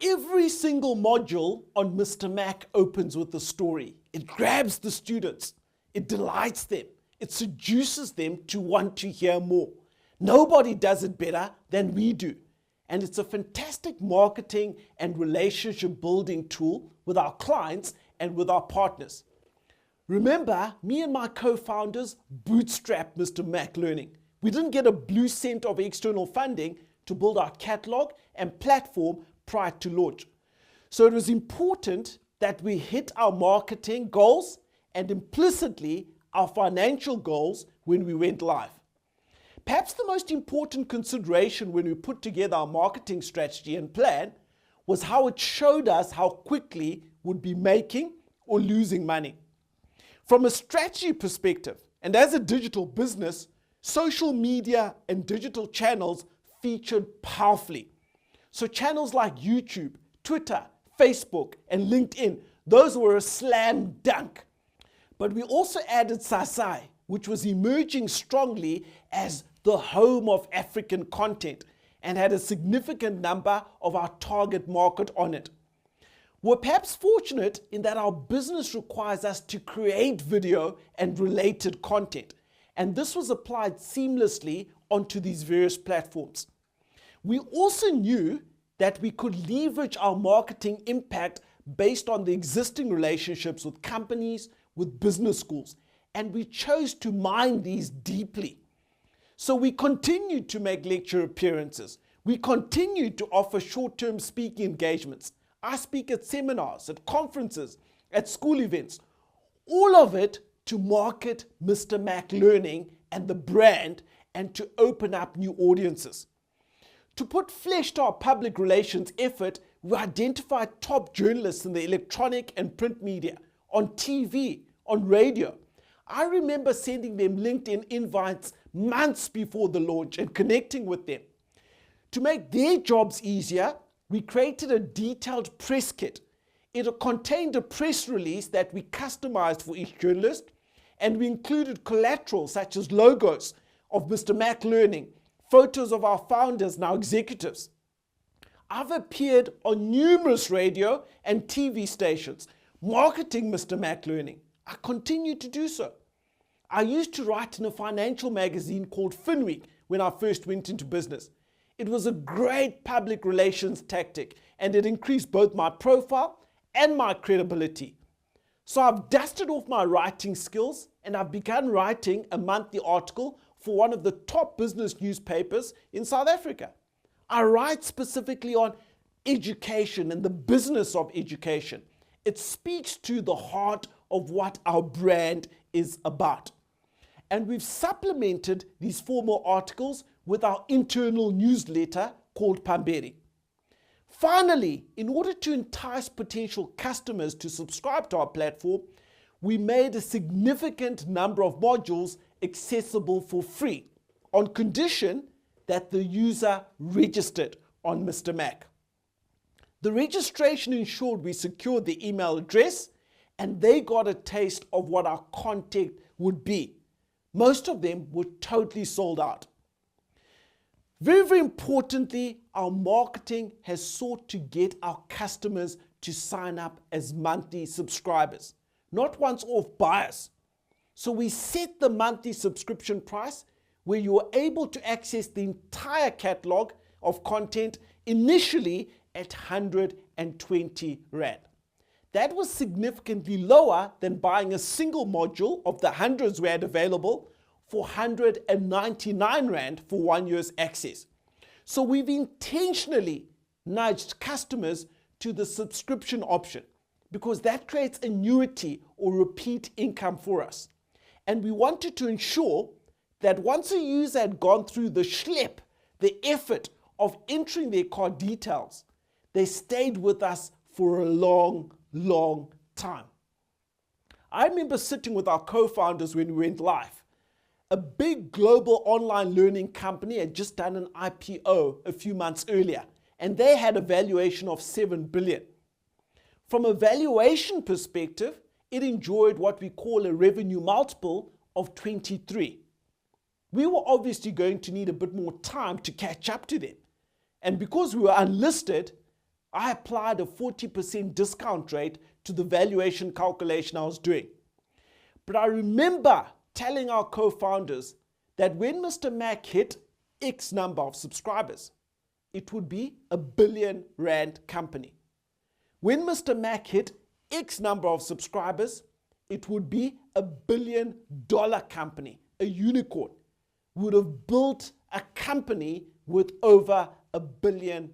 Every single module on Mr-Mak opens with a story. It grabs the students. It delights them. It seduces them to want to hear more. Nobody does it better than we do. And it's a fantastic marketing and relationship building tool with our clients and with our partners. Remember, me and my co-founders bootstrapped Mr-Mak Learning. We didn't get a blue cent of external funding to build our catalog and platform prior to launch. So it was important that we hit our marketing goals and implicitly our financial goals when we went live. Perhaps the most important consideration when we put together our marketing strategy and plan was how it showed us how quickly we'd be making or losing money. From a strategy perspective, and as a digital business, social media and digital channels featured powerfully. So channels like YouTube, Twitter, Facebook, and LinkedIn, those were a slam dunk. But we also added Sasai, which was emerging strongly as the home of African content and had a significant number of our target market on it. We're perhaps fortunate in that our business requires us to create video and related content, and this was applied seamlessly onto these various platforms. We also knew that we could leverage our marketing impact based on the existing relationships with companies, with business schools, and we chose to mine these deeply. So we continued to make lecture appearances. We continued to offer short-term speaking engagements. I speak at seminars, at conferences, at school events, all of it to market Mr-Mak Learning and the brand and to open up new audiences. To put flesh to our public relations effort, we identified top journalists in the electronic and print media, on TV, on radio. I remember sending them LinkedIn invites months before the launch and connecting with them. To make their jobs easier, we created a detailed press kit. It contained a press release that we customized for each journalist, and we included collateral such as logos of Mr-Mak Learning, photos of our founders and our executives. I've appeared on numerous radio and TV stations marketing Mr-Mak Learning. I continue to do so. I used to write in a financial magazine called FinWeek when I first went into business. It was a great public relations tactic, and it increased both my profile and my credibility. So I've dusted off my writing skills and I've begun writing a monthly article for one of the top business newspapers in South Africa. I write specifically on education and the business of education. It speaks to the heart of what our brand is about. And we've supplemented these formal articles with our internal newsletter called Pamberi. Finally, in order to entice potential customers to subscribe to our platform, we made a significant number of modules accessible for free on condition that the user registered on Mr-Mak. The registration ensured we secured the email address and they got a taste of what our content would be. Most of them were totally sold out. Very, very importantly, our marketing has sought to get our customers to sign up as monthly subscribers, not once-off buyers. So we set the monthly subscription price where you are able to access the entire catalog of content initially at 120 Rand. That was significantly lower than buying a single module of the hundreds we had available for 199 Rand for 1 year's access. So we've intentionally nudged customers to the subscription option because that creates annuity or repeat income for us. And we wanted to ensure that once a user had gone through the schlep, the effort of entering their card details, they stayed with us for a long, long time. I remember sitting with our co-founders when we went live. A big global online learning company had just done an IPO a few months earlier, and they had a valuation of 7 billion. From a valuation perspective, it enjoyed what we call a revenue multiple of 23. We were obviously going to need a bit more time to catch up to them. And because we were unlisted, I applied a 40% discount rate to the valuation calculation I was doing. But I remember telling our co-founders that when Mr-Mak hit X number of subscribers, it would be a R1 billion company. When Mr-Mak hit X number of subscribers, it would be a $1 billion company, a unicorn. We would have built a company with over $1 billion.